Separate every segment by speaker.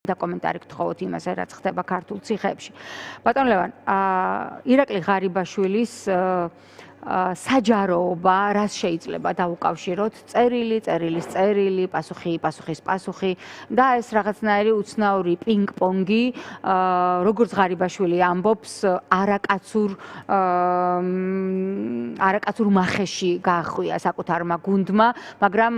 Speaker 1: და კომენტარი გთხოვოთ იმაზე, რაც ხდება ქართულ ციხეებში. ბატონ ლევან, ირაკლი ღარიბაშვილის საჯაროობა რას შეიძლება დაუკავშიროთ? წერილის წერილი, პასუხის პასუხი და ეს რაღაცნაირი უცნაური პინგ-პონგი, როგორც ღარიბაშვილი ამბობს, არაკაცურ მახეში გაახვია საკუთარმა გუნდმა, მაგრამ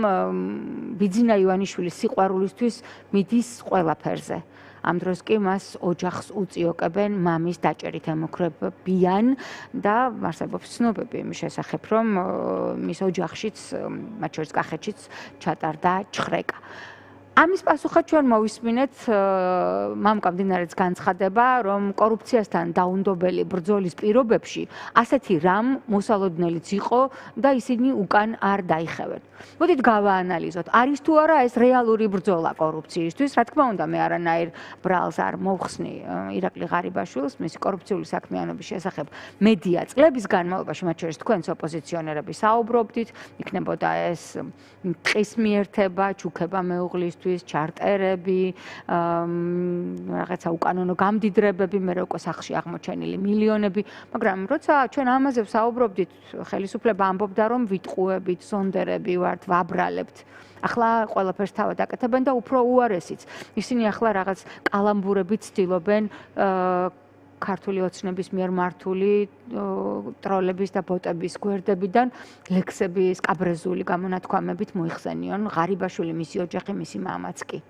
Speaker 1: ბიძინა ივანიშვილის სიყვარულისთვის მიდის ყველაფერზე. ამ დროს კი მას ოჯახს უწიოკებენ, მამის დაჭერით ემუქრებიან და არსებობს ცნობები იმის შესახებ, რომ მის ოჯახშიც, მათ შორის კახეთშიც ჩატარდა ჩხრეკა. ამის პასუხად ჩვენ მოვისმინეთ მამკა მდინარეც განცხადება, რომ კორუფციასთან დაუნდობელი ბრძოლის პირობებში ასეთი რამ მოსალოდნელიც იყო და ისინი უკან არ დაიხევენ. მოდით გავაანალიზოთ, არის თუ არა ეს რეალური ბრძოლა კორუფციისთვის? რა თქმა უნდა, მე არანაირ ბრალს არ მოვხსნი ირაკლი ღარიბაშვილს მისი კორუფციული საქმიანობის შესახებ მედია წლების განმავლობაში, მათ შორის თქვენც ოპოზიციონერები საუბრობდით, იქნებოდა ეს ტყის მიერთება, ჩუქება მეუღლისთვის, ჩარტერები, რაღაცა უკანონო გამდიდრებები, მე უკვე სახლში აღმოჩენილი მილიონები, მაგრამ როცა ჩვენ ამაზე ვსაუბრობდით, ხელისუფლება ამბობდა, რომ ვიტყუებით, ზონდერები ვართ, ვაბრალებთ. ახლა ყველაფერს თავად აკეთებენ და უფრო უარესიც. ისინი ახლა რაღაც კალამბურებით ცდილობენ ქართული ოცნების მიერ მართული ტროლების და ბოტების გვერდებიდან ლექსების კაბრეზული გამონათქვამებით მოიხსენიონ ღარიბაშვილი, მისი ოჯახი, მისი მამაც კი.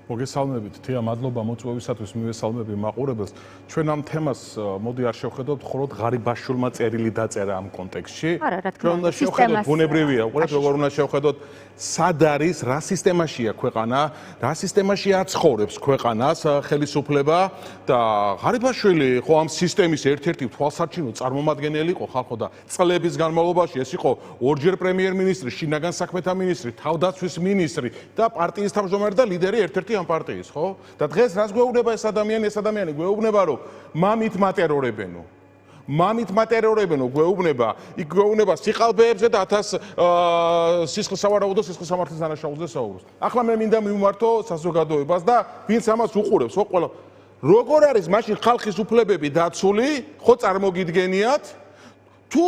Speaker 2: მოგესალმებით, თია, მადლობა მოწვევისათვის, მივესალმები მაყურებელს. ჩვენ ამ თემას მოდი არ შევხედოთ, მხოლოდ ღარიბაშვილმა წერილი დაწერა ამ კონტექსტში.
Speaker 1: არა, რა თქმა უნდა,
Speaker 2: შევხედოთ ბუნებრივია, უყურეთ როგორ უნდა შევხედოთ, სად არის, რა სისტემაშია ქვეყანა, რა სისტემაში აცხოვრებს ქვეყანას ხელისუფლება და ღარიბაშვილი ხო ამ სისტემის ერთ-ერთი თვალსაჩინო წარმომადგენელი იყო ხალხო და წლების განმავლობაში ეს იყო ორჯერ პრემიერ-მინისტრი, შინაგან საქმეთა მინისტრი, თავდაცვის მინისტრი და პარტიის თავმჯდომარე და ლიდერი ერთ-ერთი ამ პარტიის, ხო? და დღეს რას გვეუბნება ეს ადამიანი გვეუბნება, რომ მამით მატერორებენო. მამით მატერორებენო გვეუბნება, იქ გვეუბნება სიყალბეებზე და 1000 სისხლსავარაუდო სისხლსამართლის დანაშაულზე საუბრობს. ახლა მე მინდა მივმართო საზოგადოებას და ვინც ამას უყურებს, ხო, ყველა როგორ არის მაშინ ხალხის უფლებები დაცული, ხო წარმოგიდგენიათ? თუ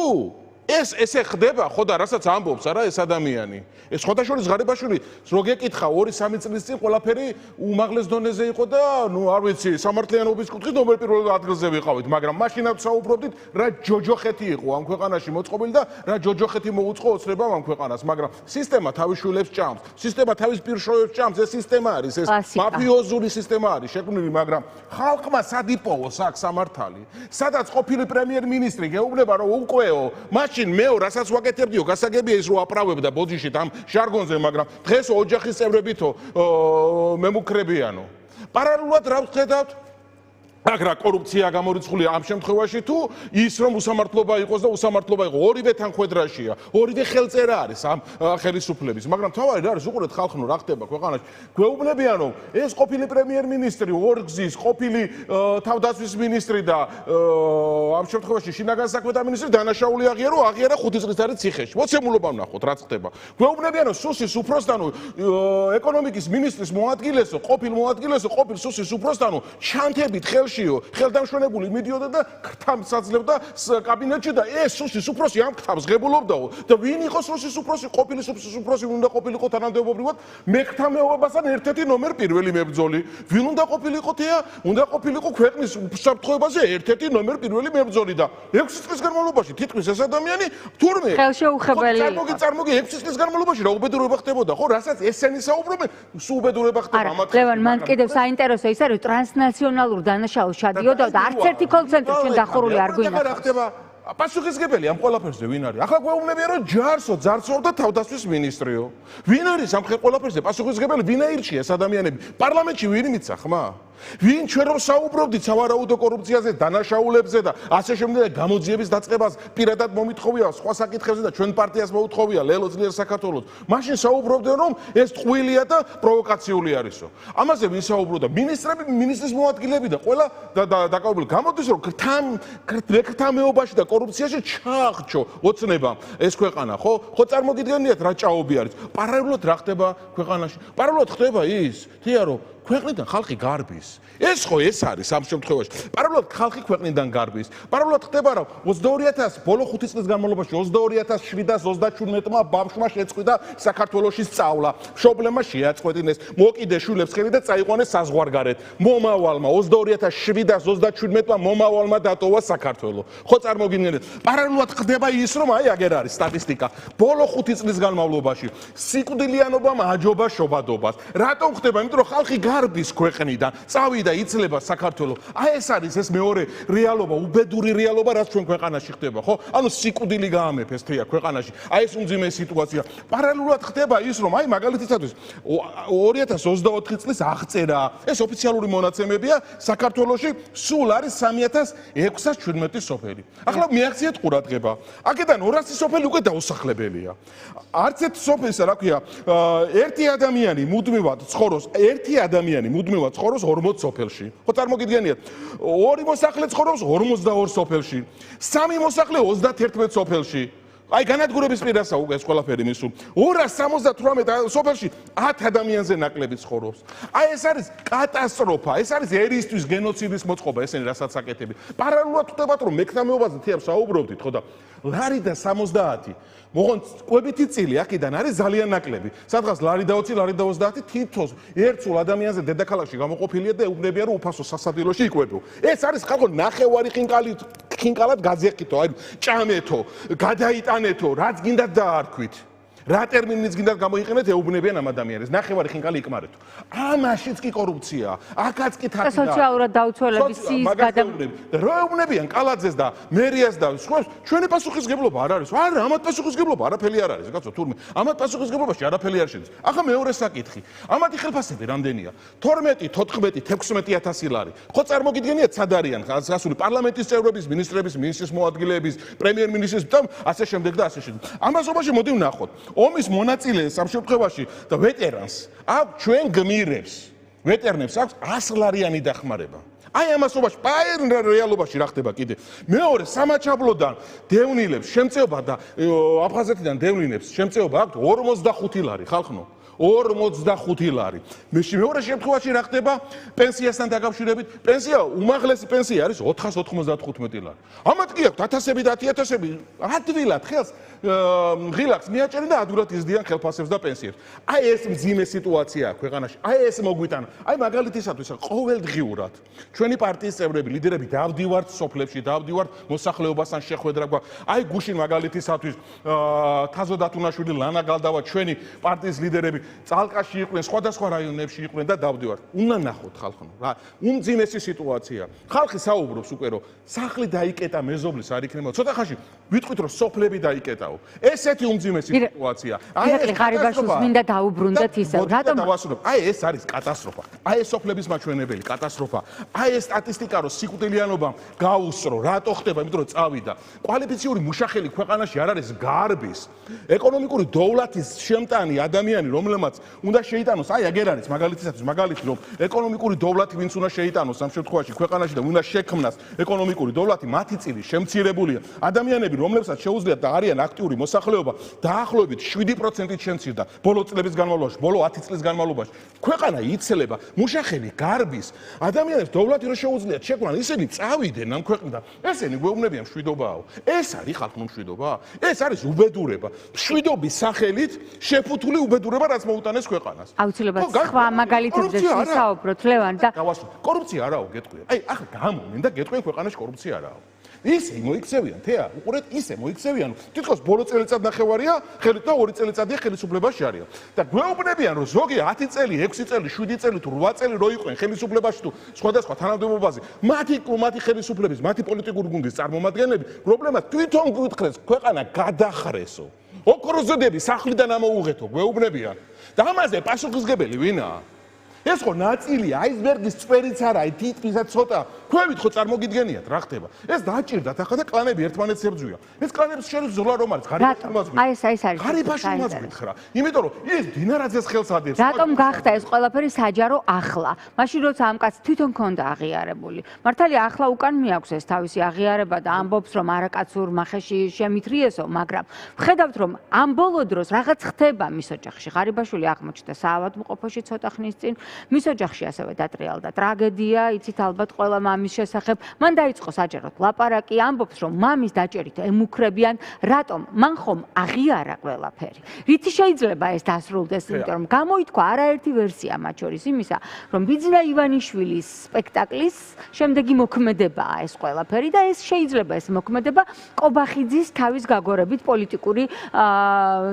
Speaker 2: ესე ხდება, ხო და რასაც ამბობს, არა ეს ადამიანი. ეს ხოთაშორის ღარიბაშვილი რო გეკითხა 2-3 წლის წინ ყველაფერი უმაღლეს დონეზე იყო და ნუ არ ვიცი, სამართლიანობის კუთხით ნომერ პირველ ადგილზე ვიყავით, მაგრამ მაშინაც საუბრობდით, რა ჯოჯოხეთი იყო ამ ქვეყანაში მოწყობილი და რა ჯოჯოხეთი მოუწყო ოცნებამ ამ ქვეყანას, მაგრამ სისტემა თავის შვილებს ჭამს, სისტემა თავის პირშოებს ჭამს, ეს სისტემა არის, ეს მაფიოზური სისტემა არის შექმნილი, მაგრამ ხალხმა სად იპოვოს აქ სამართალი? სადაც ყოფილი პრემიერ-მინისტრი გეუბნება, რომ უკვეო, მაშინ მეო რასაც ვაკეთებდიო, გასაგებია ის რო აპრავებდა ბოდიშით ამ ჟარგონზე, მაგრამ დღეს ოჯახის წევრებითო მემუქრებიანო. პარალელურად რა ვხედავთ? აგრა კორუფცია გამორიცხული ამ შემთხვევაში თუ ის რომ უსამართლობა იყოს და უსამართლობა იყო ორივე თანხმედრაშია, ორივე ხელწერა არის ამ ხელისუფლების, მაგრამ თავარი რა არის უყურეთ ხალხნო რა ხდება ქვეყანაში. გვეუბნებიან რომ ეს ყოფილი პრემიერ-მინისტრი, ორგზის ყოფილი თავდაცვის მინისტრი და ამ შემთხვევაში შინაგან საქმეთა მინისტრი დანაშაული აღიარა 5 წლის არის ციხეში. მოცემულობა ვნახოთ რაც ხდება. გვეუბნებიან რომ სუსის უფროსთანო ეკონომიკის მინისტრის მოადგილესო, ყოფილ სუსის უფროსთანო ჩანთებით ხელდამშვენებული მიდიოდა და ქრთამს აძლევდა კაბინეტში და ეს სუსის უფროსი ამ ქრთამს ღებულობდაო და ვინ იყო სუსის უფროსი, ყოფილი სუსის უფროსი უნდა ყოფილიყო თანამდებობრივად მექრთამეობასთან ერთ-ერთი ნომერ პირველი მებრძოლი. ვინ უნდა ყოფილიყო თეა? უნდა ყოფილიყო ქვეყნის უსაფრთხოებაზე ერთ-ერთი ნომერ პირველი მებრძოლი და 6 წლის განმავლობაში თითქმის ეს ადამიანი თურმე
Speaker 1: ხელშეუხებელი იყო.
Speaker 2: წარმოგი 6 წლის განმავლობაში რა უბედურება ხდებოდა, ხო, რასაც ესენი საუბრობენ, სულ უბედურება ხდება
Speaker 1: ამათ. ლევან, მან კიდევ საინტერესო ის არის, ტრანსნაციონალურ დანაშაულს შადიოდა და არც ერთი კოლცენტრი ჩვენ დახურული არ გვინახავს.
Speaker 2: პასუხისმგებელი ამ ყველაფერზე ვინ არის? ახლა გვეუბნებიან რომ ჯარსო, ძარცო და თავდაცვის მინისტრიო. ვინ არის ამ ყველაფერზე პასუხისმგებელი? ვინ აირჩია ეს ადამიანები? პარლამენტში ვინ მიცა ხმა? ვინ ჩვენ რომ საუბრობდით სავარაუდო კორუფციაზე, დანაშაულებზე და ასე შემდეგ გამოძიების დაწყებას პირადად მომითხოვია სხვა საკითხებზე და ჩვენ პარტიას მოუთხოვია ლელო ძლიერ საქართველოს. მაშინ საუბრობდნენ რომ ეს ტყუილია და პროვოკაციული არისო. ამაზე ვინ საუბრობდა? მინისტრები, მინისტრის მოადგილეები და ყველა დაკავებული. გამოდის რომ მექრთამეობაში და კორუფციაში ჩააღჭო ოცნებამ ეს ქვეყანა, ხო? ხო წარმოგიდგენიათ რა ჭაობი არის. პარალელურად რა ხდება ქვეყანაში? პარალელურად ხდება ის, თია რომ ქვეყნიდან ხალხი გარბის. ეს ხო ეს არის ამ შემთხვევაში. პარალელურად ხალხი ქვეყნიდან გარბის. პარალელურად ხდება რა 22000 ბოლო 5 წლის განმავლობაში 22717-მა ბავშვმა შეწყვიტა საქართველოში სწავლა. მშობლებმა შეაწყვეტინეს, მოკიდეს შვილებს ხელი და წაიყვანეს საზღვარგარეთ. მომავალმა 22727-მა მომავალმა დატოვა საქართველო. ხო წარმოგიდგენთ? პარალელურად ხდება ის რომ აი აგერ არის სტატისტიკა. ბოლო 5 წლის განმავლობაში სიკვდილიანობამ აჯობა შობადობას. რატომ ხდება? იმიტომ რომ ხალხი გარბის ქვეყნიდან, წავიდა იცლება საქართველო. აი ეს არის ეს მეორე რეალობა, უბედური რეალობა, რაც ჩვენ ქვეყანაში ხდება, ხო? ანუ სიკვდილი გაამეფეს თეა ქვეყანაში. აი ეს უმძიმე სიტუაცია. პარალელურად ხდება ის რომ აი მაგალითისათვის 2024 წლის აღწერა, ეს ოფიციალური მონაცემებია, საქართველოში სულ არის 3617 სოფელი. ახლა მიაღწიეთ ყურადღება. აქედან 200 სოფელი უკვე დაუსახლებელია. არც ერთ სოფელსა, რა ქვია, ერთი ადამიანი მუდმივად ცხოვრობს, 40 სოფელში. ხო წარმოგიდგენიათ? 2 მოსახლე ცხოვრობს 42 სოფელში. 3 მოსახლე 31 სოფელში. აი განადგურების პირასა უკვე ეს ყველაფერი მისულ. 278 სოფელში 10 ადამიანზე ნაკლები ცხოვრობს. აი ეს არის კატასტროფა, ეს არის ერისთვის გენოციდის მოწყობა, ესენი რასაც აკეთები. პარალელურად ხდებათ რომ მექნამეობაზე თეაფ საუბრობდით, ხო და ლარი და 70 მოღონ კვებითი წილი აქედან არის ძალიან ნაკლები. სადღაც ლარი და 20, ლარი და 30 თითოს ერთსულ ადამიანზე დედაქალაქში გამოყოფილია და ეუბნებიან რომ უფასო სასადილოში იკვებო. ეს არის ხალხო ნახევარი ხინკალად გაძეხითო, აი ჭამეთო, გადაიტანეთო, რაც გინდათ დაარქვით. რა ტერმინიც გინდათ გამოიყენეთ, ეუბნებიან ამ ადამიანებს. ნახევარი ხინკალი იკმარეთო. ამაშიც კი კორუფციაა. აქაც კი თაკი და
Speaker 1: სოციალურად დაუცველების სიის
Speaker 2: რა ეუბნებიან კალაძეს და მერიას და სხვას, ჩვენი პასუხისგებლობა არ არის. არა, ამათ პასუხისგებლობა არაფერი არ არის, კაცო, თურმე. ამათ პასუხისგებლობაში არაფერი არ შედის. ახლა მეორე საკითხი. ამათი ხელფასები რამდენია? 12, 14, 16000 ლარი. ხო წარმოგიდგენიათ სად არიან გასული პარლამენტის წევრების, მინისტრების, მინისტრის მოადგილეების, პრემიერ-მინისტრის და ასე შემდეგ და ასე შემდეგ. ამასობაში მოდი ვნახოთ. ომის მონაწილე სამშობლოში და ვეტერანს აქვს ჩვენ გმირებს. ვეტერნებს აქვს 100 ლარიანი დახმარება. აი ამასობაში რეალობაში რა ხდება კიდე. მეორე სამაჩაბლოდან დევნილებს შემწეობა და აფხაზეთიდან დევნილებს შემწეობა აქვს 45 ლარი ხალხნო. 45 ლარი. მეორე შემთხვევაში რა ხდება პენსიასთან დაკავშირებით? პენსია უმაღლესი პენსია არის 495 ლარი. ამათ კი აქვს 1000-ები და 10000-ები ადვილად ხელს ღილაკს მიაჭერენ და ადვილად იზრდიან ხელფასებს და პენსიებს. აი ეს მძიმე სიტუაციაა ქვეყანაში. აი ეს მოგვიტანა. აი მაგალითისათვის ყოველდღიურად ჩვენი პარტიის წევრები, ლიდერები დავდივართ სოფლებში, დავდივართ მოსახლეობასთან შეხვედრა გვაქვს. აი გუშინ მაგალითისათვის თაზო დათუნაშვილი, ლანა გალდავა, ჩვენი პარტიის ლიდერები წალკაში იყვნენ, სხვადასხვა რაიონებში იყვნენ და დავდივართ. უნდა ნახოთ ხალხო, რა უმძიმესი სიტუაცია. ხალხი საუბრობს უკვე რომ სახლი დაიკეტა, მეზობლის არ იქნება. ცოტა ხანში ვიტყვით რომ სოფლები დაიკეტაო. ესეთი უმძიმესი სიტუაცია.
Speaker 1: აი ეს ღარიბაშვილს მინდა დაუბრუნდეთ ისევ. რატომ
Speaker 2: დავასრულებ? აი ეს არის კატასტროფა. აი ეს სოფლების მაჩვენებელი კატასტროფა. აი ეს სტატისტიკა რომ სიკვდილიანობამ გაუსწრო, რატო ხდება? იმიტომ რომ წავიდა. კვალიფიციური მუშახელი ქვეყანაში არ არის გარბის. ეკონომიკური დოვლათის შემტანი ადამიანი რომელმაც უნდა შეიტანოს, აი აგერ არის მაგალითისათვის მაგალითი რომ ეკონომიკური დოვლათი ვინც უნდა შეიტანოს ამ შემთხვევაში ქვეყანაში და უნდა შექმნას ეკონომიკური დოვლათი, მათი წილი შემცირებულია. ადამიანები რომლებსაც შეუძლიათ და არიან აქტიური მოსახლეობა, დაახლოებით 7%-ით შემცირდა ბოლო წლების განმავლობაში, ბოლო 10 წლის განმავლობაში. ქვეყანა იცლება, მუშახელი გარბის, ადამიანებს დოვლათი რო შეუძლიათ შექმნან, ისინი წავიდნენ ამ ქვეყნიდან. ესენი გვეუბნებიან მშვიდობაო. ეს არის ხალხო მშვიდობა? ეს არის უბედურება. მშვიდობის სახელით შეფუთული უბედურება რაც მოუტანეს ქვეყანას.
Speaker 1: აუცილებლად სხვა მაგალითებზე ვისაუბროთ, ლევან და
Speaker 2: კორუფცია არაო გეტყვიან. აი ახლა გამომენ და გეტყვიან ქვეყანაში კორუფცია არაო. ისე მოიქცევიან თეა, უყურეთ, ისე მოიქცევიან. თითქოს ბოლო წელიწად ნახევარია, ხელით და 2 წელიწადია ხელისუფლებაში არიან. და გვეუბნებიან რომ ზოგი 10 წელი, 6 წელი, 7 წელი თუ 8 წელი რო იყვნენ ხელისუფლებაში თუ სხვადასხვა თანამდებობაზე, მათი ხელისუფლების, მათი პოლიტიკური გუნდის წარმომადგენლები პრობლემა თვითონ გვითხრეს, ქვეყანა გადახრესო. ოქროზოდები სახლიდან ამოუღეთო, გვეუბნებიან. და ამაზე პასუხისგებელი ვინაა? ეს ხო ნაწილია აისბერგის წვერიც არა, თითქმისაც ცოტა ქვევით ხო წარმოგიდგენიათ რა ხდება ეს დაჭირდათ ახლა და კლანები ერთმანეთს ებრძვიან ეს კლანების შორის ზოლა რომ არის ღარიბაში მას გითხრა იმიტომ რომ ის დინარაძეს ხელს ადევს
Speaker 1: რატომ გახდა ეს ყველაფერი საჯარო ახლა მაშინ როცა ამ კაცს თვითონ ქონდა აღიარებული მართალია ახლა უკან მიაქვს ეს თავისი აღიარება და ამბობს რომ არაკაცურ მახეში შემithრიესო მაგრამ ვხედავთ რომ ამ ბოლო დროს რაღაც ხდება მის ოჯახში ღარიბაშვილი აღმოჩნდა საავადმყოფოში ცოტა ხნის წინ მის ოჯახში ასევე დატრიალდა ტრაგედია იცით ალბათ ყველა მამის შესახებ მან დაიწყო საჯაროდ ლაპარაკი ამბობს რომ მამის დაჭერით ემუქრებიან რატომ მან ხომ აღიარა ყველაფერი რითი შეიძლება ეს დასრულდეს იმიტომ რომ გამოითქვა არაერთი ვერსია მათ შორის იმისა რომ ბიძინა ივანიშვილის სპექტაკლის შემდეგი მოქმედებაა ეს ყველაფერი და ეს შეიძლება ეს მოქმედება კობახიძის თავის გაგორებით პოლიტიკური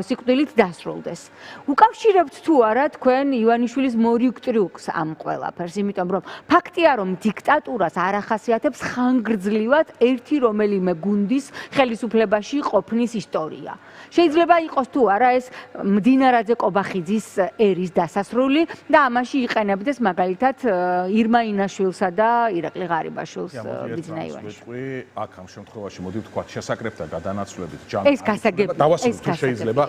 Speaker 1: სიკვდილით დასრულდეს უკავშირებთ თუ არა თქვენ ივანიშვილის მორიგ ტრიუკს ამ ყველაფერს იმიტომ რომ ფაქტია რომ დიქტატურას არ ახასიათებს ხანგრძლივად ერთი რომელიმე გუნდის ხელისუფლებაში ყოფნის ისტორია შეიძლება იყოს თუ არა ეს მდინარაძე კობახიძის ერის დასასრული და ამაში იყენებდეს მაგალითად ირმა ინაშვილსა და ირაკლი ღარიბაშვილს ბიძინა ივანიშვილი
Speaker 2: აქ ამ შემთხვევაში მოდი ვთქვა შესაკრებთა გადანაცვლებით
Speaker 1: ეს გასაგებია
Speaker 2: დავასრულოთ თუ შეიძლება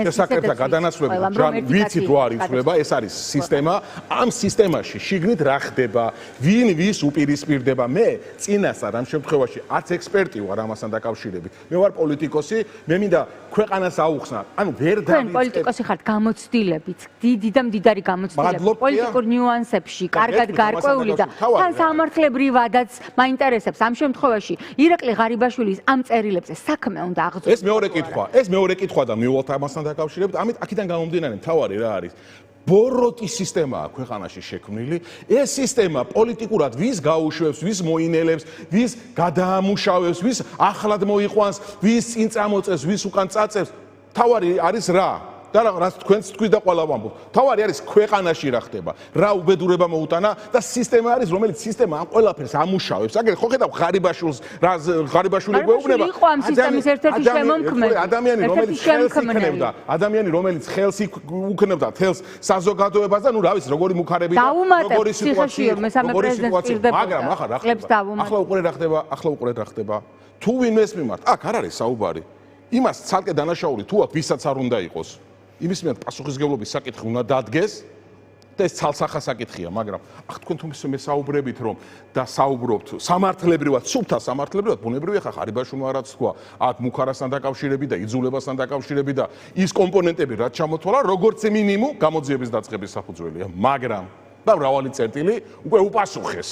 Speaker 2: შესაკრებთა გადანაცვლებით ჯან ვიცით რო არის იცვლება ეს არის სისტემა ამ სისტემაში შიგნით რა ხდება ვინ ვის უპირისპირდება მე წინასწარ ამ შემთხვევაში არც ექსპერტი ვარ ამასთან დაკავშირებით მე ვარ პოლიტიკოსი მე მინდა ქვეყანას აუხსნა ანუ ვერ
Speaker 1: დავიწყებ პოლიტიკოსი ხართ გამოცდილებით დიდი და მდიდარი გამოცდილებით პოლიტიკურ ნიუანსებში კარგად გარკვეული და თან სამართლებრივადაც მაინტერესებს ამ შემთხვევაში ირაკლი ღარიბაშვილის ამ წერილებზე საქმე უნდა აღძროს
Speaker 2: ეს მეორე კითხვა და მივალთ ამასთან დაკავშირებით ამით აქედან გამომდინარე მთავარი რა არის ბოროტი სისტემაა ქვეყანაში შექმნილი ეს სისტემა პოლიტიკურად ვის გაუშვებს ვის მოინელებს ვის გადაამუშავებს ვის ახლად მოიყვანს ვის წინ წამოწევს ვის უკან წაწევს თავარი არის რა და რაც თქვენც თქვით და ყველა ვამბობთ თავარი არის ქვეყანაში რა ხდება რა უბედურება მოუტანა და სისტემა არის რომელიც სისტემა ამ ყველაფერს ამუშავებს აგერ ხო ხედავ ღარიბაშვილს რა ღარიბაშვილი გვეუბნება ადამიანი რომელიც ხელს იქნებდა თელს საზოგადოებას და ნუ რა ვიცი როგორი მუქარები და
Speaker 1: როგორი სიტუაცია მაგრამ
Speaker 2: ახლა უყურეთ რა ხდება თუ ვინმეს მიმართ აქ არ არის საუბარი იმას ცალკე დანაშაული თუ აქ ვისაც არ უნდა იყოს იმის მიმართ პასუხისმგებლობის საკითხი უნდა დადგეს და ეს ცალსახა საკითხია მაგრამ აქ თქვენ თუ მესაუბრებით რომ და საუბრობთ სამართლებრივად სუფთა სამართლებრივად ბუნებრივია ხა ღარიბაშვილმა რაც თქვა აქ მუქარასთან დაკავშირებით და იძულებასთან დაკავშირებით და ის კომპონენტები რაც ჩამოთვალა როგორც მინიმუმ გამოძიების დაწყების საფუძველია მაგრამ და მრავალი წერტილი უკვე უპასუხეს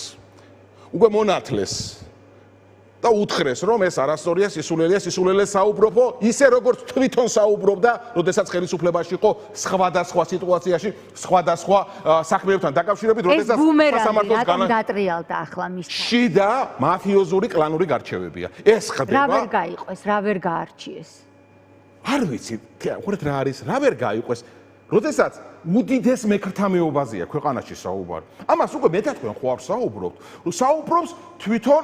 Speaker 2: უკვე მონათლეს და უთხრეს რომ ეს არასწორია სისულელეს საუბრობო ისე როგორც თვითონ საუბრობდა როდესაც ხელისუფლებაში იყო სხვადასხვა სიტუაციაში სხვადასხვა საქმეებთან დაკავშირებით როდესაც
Speaker 1: სასამართლოს დატრიალდა ახლა მის
Speaker 2: შიდა მაფიოზური კლანური გარჩევებია ეს ხდება
Speaker 1: რა ვერ გაიყვეს რა ვერ გაარჩიეს
Speaker 2: არ ვიცი უყურეთ რა არის რა ვერ გაიყვეს როდესაც უდიდეს მექრთამეობაზეა ქვეყანაში საუბარი ამას უკვე მე და თქვენ ხო არ საუბრობთ საუბრობს თვითონ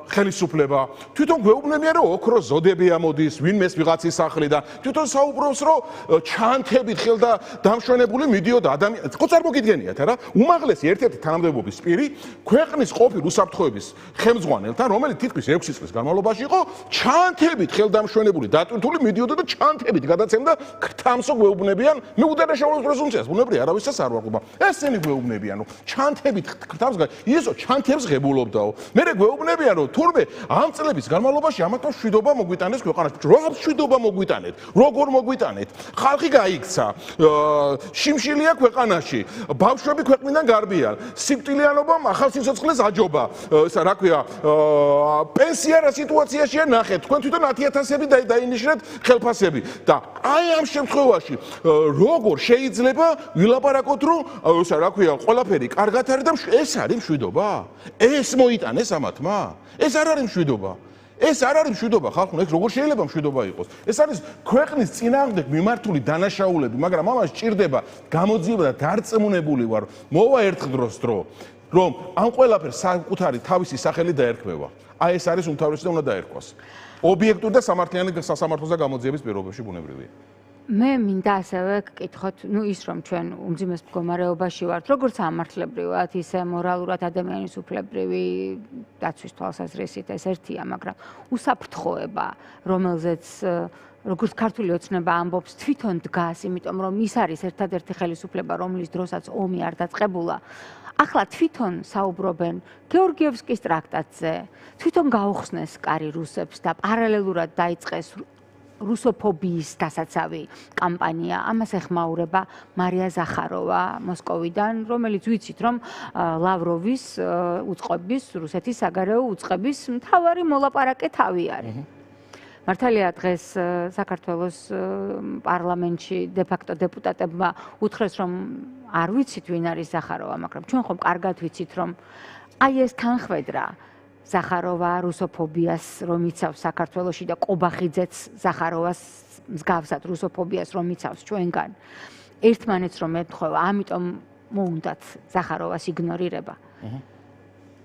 Speaker 2: ხელისუფლება თვითონ გვეუბნებიან რომ ოქროს ზოდები ამოდის ვინმეს ვიღაცის სახლიდან თვითონ საუბრობს რომ ჩანთებით ხელდა დამშვენებული მიდიოდა ადამიანს ხო წარმოგიდგენიათ არა უმაღლესი ერთ-ერთი თანამდებობის პირი ქვეყნის ყოფილ უსაფრთხოების ხელმძღვანელთან რომელიც თითქმის 6 წლის განმავლობაში იყო ჩანთებით ხელდამშვენებული დატვირთული მიდიოდა და ჩანთებით გადაცემდა ქრთამსო გვეუბნებიან მე უდანაშაულოს პრეზუმპციას ბუნებრივია არავისაც არ ვარყოფა ესენი გვეუბნებიან რომ ჩანთებით ქრთამს ისო ჩანთებს ღებულობდაო მე გვეუბნებიან რომ თურმე ამ წლების განმავლობაში ამათო მშვიდობა მოგვიტანეს ქვეყანაში რა მშვიდობა მოგვიტანეთ როგორ მოგვიტანეთ ხალხი გაიქცა შიმშილია ქვეყანაში ბავშვები ქვეყნიდან გარბიან სიკვდილიანობამ ახალ სიცოცხლეს აჯობა ესა რა ქვია პენსია რა სიტუაციაშია ნახეთ თქვენ თვითონ 10,000-ები დაინიშნეთ ხელფასები და აი ამ შემთხვევაში როგორ შეიძლება ვილაპარაკოთ რომ ესა რა ქვია ყველაფერი კარგად არის და ეს არის მშვიდობა ეს მოიტანეს ამათმა ეს არ არის მშვიდობა ეს არ არის მშვიდობა ხალხო ეს როგორ შეიძლება მშვიდობა იყოს ეს არის ქვეყნის წინააღმდეგ მიმართული დანაშაულები მაგრამ ამას ჭირდება გამოძიება და დარწმუნებული ვარ მოვა ერთ დროს დრო რომ ამ ყველაფერს საკუთარი თავისი სახელი დაერქმევა აი ეს არის უმთავრესი და უნდა დაერქვას ობიექტური და სამართლიანი სასამართლოს და გამოძიების პირობებში ბუნებრივია
Speaker 1: მე მინდა ასევე გკითხოთ, ის რომ ჩვენ უმძიმეს მდგომარეობაში ვართ, როგორც ამართლებრივად, ისე მორალურად ადამიანის უფლებრივი დაცვის თვალსაზრისით ეს ერთია, მაგრამ უსაფრთხოება, რომელზეც როგორც ქართული ოცნება ამბობს, თვითონ დგას, იმიტომ რომ ის არის ერთადერთი ხელისუფლება, რომლის დროსაც ომი არ დაწყებულა. ახლა თვითონ საუბრობენ გეორგიევსკის ტრაქტატზე, თვითონ გაუხსნეს კარი რუსებს და პარალელურად დაიწყეს რუსოფობიის დასაცავი კამპანია. ამას ეხმაურება მარია ზახაროვა მოსკოვიდან, რომელიც ვიცით, რომ ლავროვის უწყების, რუსეთის საგარეო უწყების მთავარი მოლაპარაკე თავი არის. მართალია დღეს საქართველოს პარლამენტში დე-ფაქტო დეპუტატებმა უთხრეს, რომ არ ვიცით ვინ არის ზახაროვა, მაგრამ ჩვენ ხომ კარგად ვიცით, რომ აი ეს თანხwebdriver ზახაროვა რუსოფობიას რომ იცავს საქართველოში და კობახიძეც ზახაროვას მსგავსად რუსოფობიას რომ იცავს ჩვენგან. ერთმანეთს რომ ეთხოვა, ამიტომ მოუნდათ ზახაროვას იგნორირება.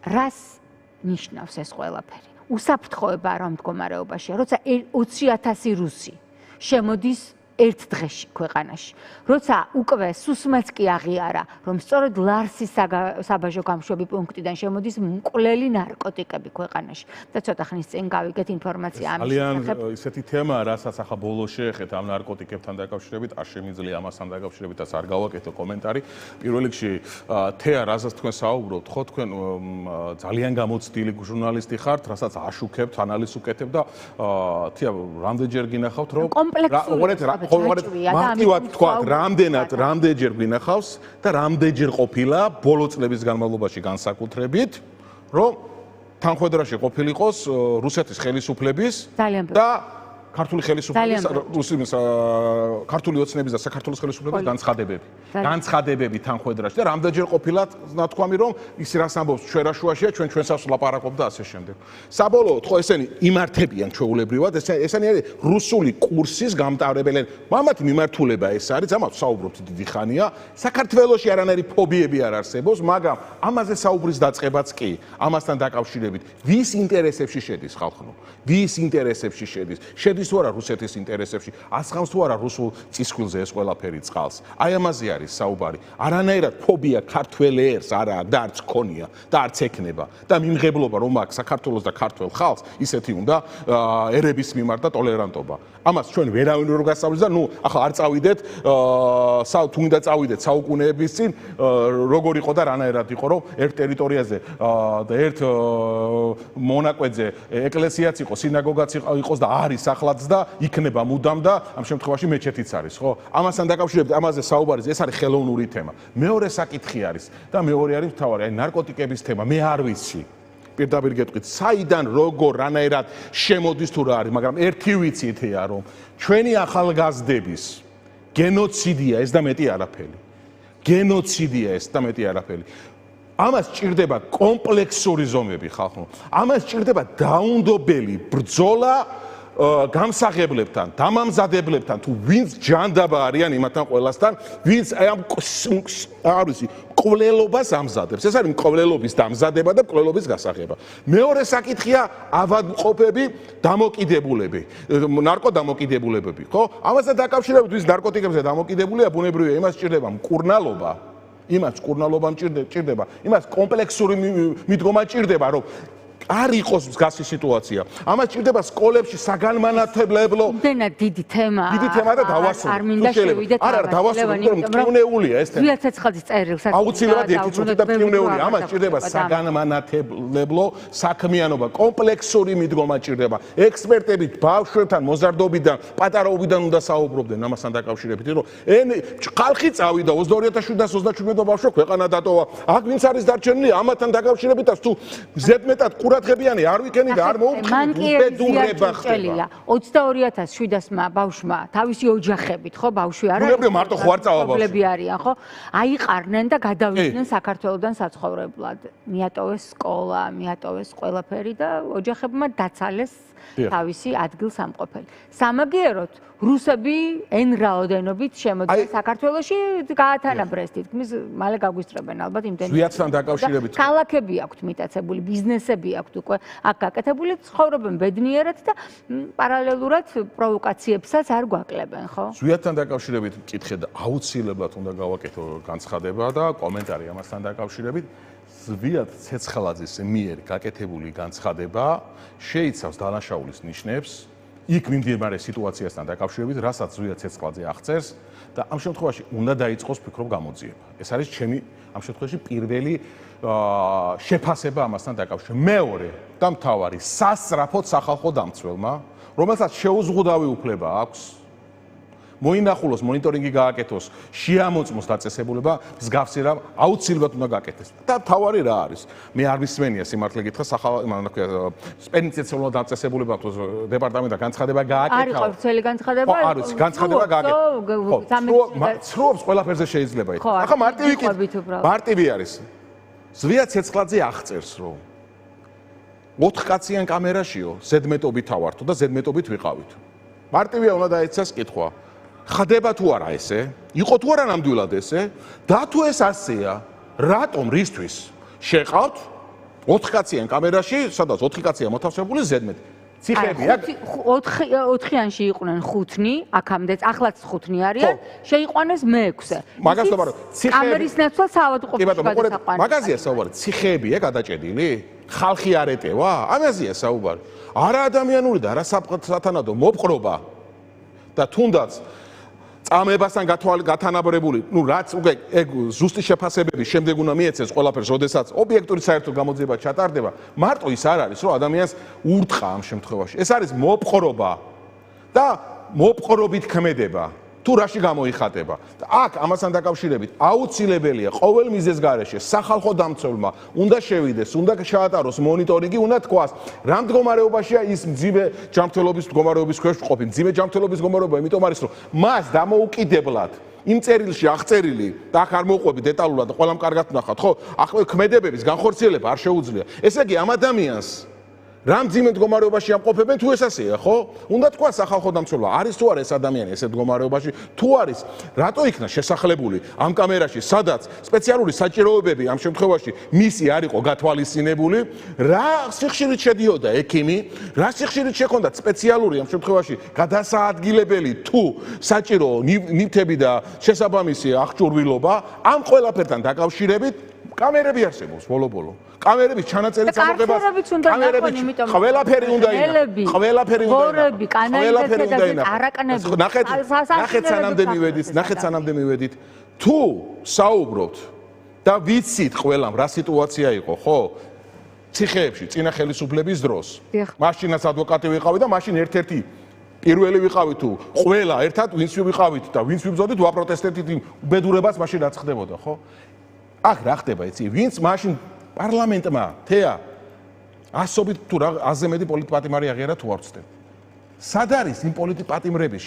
Speaker 1: რას ნიშნავს ეს ყველაფერი? უსაფრთხოება რა მდგომარეობაშია, როცა 20,000 რუსი შემოდის ერთ დღეში ქვეყანაში. როცა უკვე სუსმეც კი აღიარა, რომ სწორედ ლარსის საბაჟო გამშვები პუნქტიდან შემოდის მკვლელი ნარკოტიკები ქვეყანაში. და ცოტა ხნის წინ გავიგეთ ინფორმაცია ამის შესახებ.
Speaker 2: ძალიან ისეთი თემაა, რასაც ახლა ბოლოს შეეხეთ ამ ნარკოტიკებთან დაკავშირებით, არ შემიძლია ამასთან დაკავშირებითაც არ გავაკეთო კომენტარი. პირველ რიგში თეა, რასაც თქვენ საუბრობთ, ხო თქვენ ძალიან გამოცდილი ჟურნალისტი ხართ, რასაც აშუქებთ, ანალიზს უკეთებთ და თეა, რამდენჯერ გინახავთ, რომ მარტივად თქვა, რამდენჯერ გვინახავს და რამდენჯერ ყოფილა ბოლო წლების განმავლობაში განსაკუთრებით, რომ თანხwebdriverში ყოფილიყოს რუსეთის ხელისუფლების და ქართული ხელისუფლების, ქართული ოცნების და საქართველოს ხელისუფლების განცხადებები თანხwebdriverში და რამდენჯერ ყოფილა ნათქვამი, რომ ის რას ამბობს ჩვენაშუაშია, ჩვენსაც ვლაპარაკობ და ასე შემდეგ. საბოლოოდ ხო ესენი იმართებიან ჩვეულებრივად, ესენი არის რუსული კურსის გამტარებელი. მამათი მიმართულება ეს არის, ამათ საუბრობთ დიდი ხანია. საქართველოში არანაირი ფობიები არ არსებობს, მაგრამ ამაზე საუბრის დაწყებაც კი, ამასთან დაკავშირებით, ვის ინტერესებში შედის ხალხო? ვის ინტერესებში შედის? შედის თუ არა რუსეთის ინტერესებში, ასხამს თუ არა რუსულ წისქვილზე ეს ყველაფერი წყალს. აი ამაზე არის საუბარი. არანაირად ფობია ქართველებს არა აქვს და არც ქონია და არც ექნება და მიმღებლობა რომ აქვს საქართველოს და ქართველ ხალხს, ისეთი უნდა ერების მიმართ და ტოლერანტობა. ამას ჩვენ ვერავინ რო გასწავლეს და ახლა არ წავიდეთ, თუ უნდა წავიდეთ საუკუნეების წინ, როგორ იყო და რანაირად იყო, რომ ერთ ტერიტორიაზე და ერთ მონაკვეთზე ეკლესიაც იყო, სინაგოგაც იყოს და არის ახლაც და იქნება მუდამ და ამ შემთხვევაში მეჩეთიც არის, ხო? ამასთან დაკავშირებით ამაზე საუბარი, ეს არის ხელოვნური თემა. მეორე საკითხი არის და მეორე არის მთავარი, აი ნარკოტიკების თემა. მე არ ვიცი. პირდაპირ გეტყვით, საიდან როგორ რანაირად შემოდის თუ რა არის, მაგრამ ერთი ვიცითია, რომ ჩვენი ახალგაზრდების გენოციდია ეს და მეტი არაფერი. გენოციდია ეს და მეტი არაფერი. ამას ჭირდება კომპლექსური ზომები ხალხო. ამას ჭირდება დაუნდობელი ბრძოლა გამსაღებლებთან, დამამზადებლებთან, თუ ვინც ჯანდაბა არიან იმათთან ყველასთან, ვინც აი ამ არ ვიცი, მკვლელობას ამზადებს. ეს არის მკვლელობის დამზადება და მკვლელობის გასაღება. მეორე საკითხია ავადმყოფები, დამოკიდებულები, ნარკოდამოკიდებულებები, ხო? ამასთან დაკავშირებით, ვის ნარკოტიკებზე დამოკიდებულია, ბუნებრივია, იმას ჭირდება მკურნალობა. იმას მკურნალობა ჭირდება, იმას კომპლექსური მიდგომა ჭირდება, რომ არ იყოს მსგავსი სიტუაცია. ამას ჭირდება სკოლებში საგანმანათლებლო. იმდენად დიდი თემაა. დიდი თემაა და დავასრულებ. არ მინდა შევიდეთ. არა, დავასრულებ, რომ მტკივნეულია ეს თემა. ძვირაცეცხლის წერილს აუცილებლად ერთი წუთი და მტკივნეულია. ამას ჭირდება საგანმანათლებლო საქმიანობა, კომპლექსური მიდგომა ჭირდება. ექსპერტები ბავშვებთან მოზარდობიდან, პატარაობიდან უნდა საუბრობდნენ ამასთან დაკავშირებით, რომ ხალხი წავიდა 22,727 ბავშვი ქვეყანა დატოვა. აქ ვინც არის დარჩენილი ამათთან დაკავშირებითაც თუ ზედმეტად ყურადღებიანი არ ვიქენი და არ მოუხდით უბედურება ხდება. 22,700-მა ბავშვმა თავისი ოჯახებით, ხო, ბავშვი არ არის. ბუნებრივია მარტო ხო არ წავა ბავშვი. ბავშვები არიან, ხო? აიყარნენ და გადავიდნენ საქართველოსდან საცხოვრებლად. მიატოვეს სკოლა, მიატოვეს ყველაფერი და ოჯახებმა დაცალეს თავისი ადგილსამყოფელი. სამაგიეროდ რუსები εν რაოდენობით შემოდის საქართველოში, გაათანაბრეს თითქმის მალე გაგვისწრებენ ალბათ იმდენი. ზვიათთან დაკავშირებით. ქალაქები აქვთ მიტაცებული, ბიზნესები
Speaker 1: აქვთ უკვე აქ გაკეთებული, ცხოვრობენ ბედნიერად და პარალელურად პროვოკაციებსაც არ გვაკლებენ, ხო?
Speaker 2: ზვიათთან დაკავშირებით მკითხე და აუცილებლად უნდა გავაკეთო განცხადება და კომენტარი ამასთან დაკავშირებით. ზვიათ ცეცხლაძის მიერ გაკეთებული განცხადება შეიცავს დანაშაულის ნიშნებს იქ მიმდინარე სიტუაციასთან დაკავშირებით, რასაც ზვიათ ცეცხლაძე აღწერს და ამ შემთხვევაში უნდა დაიწყოს ფიქრობ გამოძიება. ეს არის ჩემი ამ შემთხვევაში პირველი შეფასება ამასთან დაკავშირებით. მეორე და მთავარი, სასწრაფოდ სახალხო დამცველმა, რომელსაც შეუზღუდავი უფლება აქვს მოინახულოს, მონიტორინგი გააკეთოს, შეამოწმოს დაწესებულება, მსგავსი რამ აუცილებლად უნდა გააკეთეს. და თავარი რა არის? მე არ მისმენია სიმართლე გითხრა, პენიტენციარული დაწესებულება თუ დეპარტამენტმა განცხადება გააკეთა.
Speaker 1: არის ყოველი განცხადება?
Speaker 2: ხო, არის, განცხადება გააკეთა. ცრუობს ყველაფერზე შეიძლება ითქვას. ახლა მარტივი არის. ზვიათ ცეცხლაძე აღწერს, რომ 4 კაციან კამერაშიო, ზედმეტობით ავართო და ზედმეტობით ვიყავით. მარტივია უნდა დაეცას კითხვა. ხდება თუ არა ესე? იყო თუ არა ნამდვილად ესე? და თუ ეს ასეა, რატომ რისთვის შეყავთ 4 კაციან კამერაში, სადაც 4 კაცია მოთავსებული ზედმეტ. ციხეები აქ
Speaker 1: 4-იანში იყვნენ 5-ნი, აქამდეც, ახლაც 5-ნი არიან, შეიყვანეს მე-6-ე.
Speaker 2: მაგას ვთქვი, ციხეები
Speaker 1: კამერის ნაცვლად საავადმყოფოში გადასაყვანია.
Speaker 2: მაგაზია საუბარი, ციხეებია გადაჭედილი? ხალხი არ ეტევა? ამაზეა საუბარი. არა ადამიანური და არა სათანადო მოპყრობა და თუნდაც წამებასთან გათანაბრებული, რაც უკვე ეგ ზუსტი შეფასებების შემდეგ უნდა მიეცეს ყველაფერს, როდესაც ობიექტური საერთო გამოძიება ჩატარდება, მარტო ის არ არის, რომ ადამიანს ურტყა ამ შემთხვევაში. ეს არის მოპყრობა და მოპყრობით ქმედება. თუ რაში გამოიხატება. აქ ამასთან დაკავშირებით აუცილებელია ყოველ მიზეზს გარეშე სახალხო დამცველმა უნდა შევიდეს, უნდა ჩაატაროს მონიტორინგი, უნდა თქვას, რა მდგომარეობაშია ის მძიმე ჯანმრთელობის მდგომარეობის ქვეშ ყოფილი. მძიმე ჯანმრთელობის მდგომარეობა, იმიტომ არის, რომ მას დამოუკიდებლად იმ წერილში აღწერილი და აქ არ მოყვები დეტალურად და ყველამ კარგად ვნახავთ, ხო? ახლა ქმედებების განხორციელება არ შეუძლია. ესე იგი ამ ადამიანს რამ ძიმე მდგომარეობაში ამყოფებენ თუ ეს ასეა, ხო? უნდა თქვა სახალხო დამცველმა, არის თუ არა ეს ადამიანი ესე მდგომარეობაში, თუ არის, რატო იქნა შესახლებული ამ კამერაში, სადაც სპეციალური საჭიროებები ამ შემთხვევაში მისი არ იყო გათვალისწინებული, რა სიხშირით შედიოდა ექიმი, რა სიხშირით შექონდა სპეციალური ამ შემთხვევაში გადასაადგილებელი თუ საჭირო ნივთები და შესაბამისი აღჭურვილობა, ამ ყველაფერთან დაკავშირებით კამერები არსებობს ბოლო-ბოლო. კამერების ჩანაწერის ამოღებას ყველაფერი უნდა ინახოს. ყველაფერი უნდა ინახოს. ნახეთ სანამდე მივედით. თუ საუბრობთ და ვიცით ყველამ რა სიტუაცია იყო, ხო? ციხეებში წინა ხელისუფლების დროს. მაშინაც ადვოკატი ვიყავი და მაშინ ერთ-ერთი პირველი ვიყავით თუ ყველა ერთად ვინც ვიყავით და ვინც ვიბრძოდით ვაპროტესტებდით იმ უბედურებას მაშინ რაც ხდებოდა, ხო? აქ რა ხდება იცი? ვინც მაშინ პარლამენტმა თეა ასობით თუ აზე მეტი პოლიტპატიმარი აღიარა თუ არ ვცდები. სად არის იმ პოლიტპატიმრების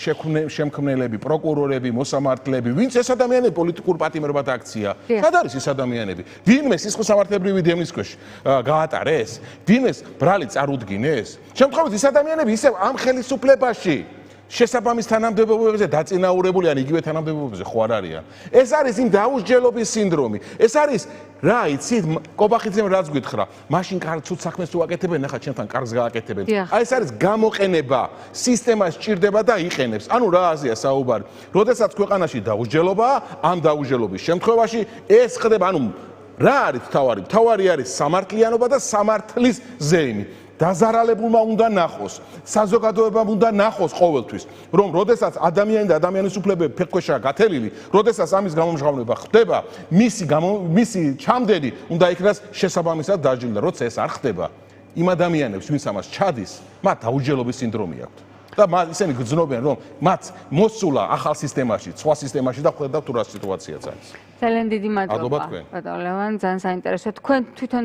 Speaker 2: შემქმნელები, პროკურორები, მოსამართლეები, ვინც ეს ადამიანები პოლიტიკურ პატიმრებად აქცია? სად არის ეს ადამიანები? ვინმე სისხლისამართლებრივი დემნის ქვეშ გაატარეს? ვინმეს ბრალი წარუდგინეს? შემთხვევით ეს ადამიანები ისევ ამ ხელისუფლებაში შესაბამის თანამდებობებზე დაწინაურებული ან იგივე თანამდებობებზე ხო არ არიან. ეს არის იმ დაუსჯელობის სინდრომი. ეს არის რა იცით, კობახიძემ რაც გითხრა, მაშინ ცუდ საქმეს თუ აკეთებენ, ახლა ჩემთან კარგს გააკეთებენ. აი ეს არის გამოყენება, სისტემა სჭირდება და იყენებს. ანუ რა აზია საუბარი. როდესაც ქვეყანაში დაუსჯელობაა, ამ დაუსჯელობის შემთხვევაში ეს ხდება, ანუ რა არის თავარი? თავარი არის სამართლიანობა და სამართლის ზეიმი. დაზარალებულმა უნდა ნახოს, საზოგადოებამ უნდა ნახოს ყოველთვის, რომ როდესაც ადამიანი და ადამიანის უფლებები ფეხქვეშაა გათელილი, როდესაც ამის გამომჟღავნება ხდება, მისი ჩამდენი უნდა იქნას შესაბამისად დაჯილდა, როცა ეს არ ხდება, იმ ადამიანებს, ვინც ამას ჩადის, მათ დაუსჯელობის სინდრომი აქვთ. და ისინი გრძნობენ, რომ მათ მოსულა ახალ სისტემაში, სხვა სისტემაში და ხედავთ თუ რა სიტუაციაც არის.
Speaker 1: ძალიან დიდი მადლობა. ბატონ ლევან, ძალიან საინტერესოა. თქვენ თვითონ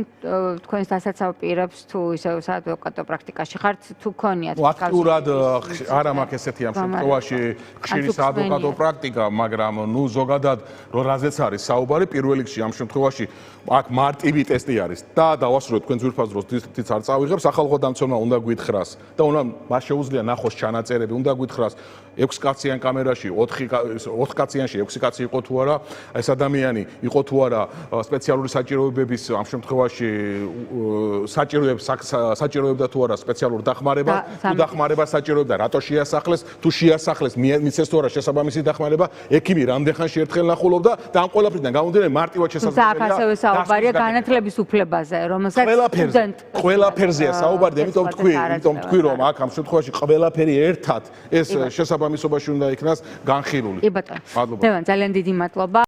Speaker 1: თქვენს დასაცავ პირებს თუ ისევ საადვოკატო პრაქტიკაში ხართ, თუ გქონიათ
Speaker 2: აქტიურად არა მაქვს ესეთი ამ შემთხვევაში ხშირი საადვოკატო პრაქტიკა, მაგრამ ნუ ზოგადად რო რაზეც არის საუბარი, პირველ რიგში ამ შემთხვევაში აქ მარტივი ტესტი არის და დავასრულებ თქვენ ძვირფას დროს თიც არ წავიღებს, ახალგო დამცველმა უნდა გვითხრას და უნდა მას შეუძლია ნახოს ჩანაწერები, უნდა გითხრას 6 კაციან კამერაში, 4 კაციანში 6 კაცი იყო თუ არა, ეს ადამიანი იყო თუ არა სპეციალური საჭიროებების ამ შემთხვევაში საჭიროებდა თუ არა სპეციალურ დახმარება, თუ დახმარება საჭიროებდა, რატო შეასახლეს, თუ შეასახლეს, მიცეს თუ არა შესაბამისი დახმარება, ექიმი რამდენ ხანში ერთხელ ნახულობდა და ამ ყველაფრიდან გამომდინარე მარტივად შესაძლებელია.
Speaker 1: აქ ასევე საუბარია განათლების უფლებაზე, რომელსაც
Speaker 2: ყველაფერზეა საუბარი, იმიტომ თქვი, რომ აქ ამ შემთხვევაში ყველაფერი ერთად ეს შესაბამისობაში უნდა იქნას განხილული.
Speaker 1: კი ბატონო. ძალიან დიდი მადლობა.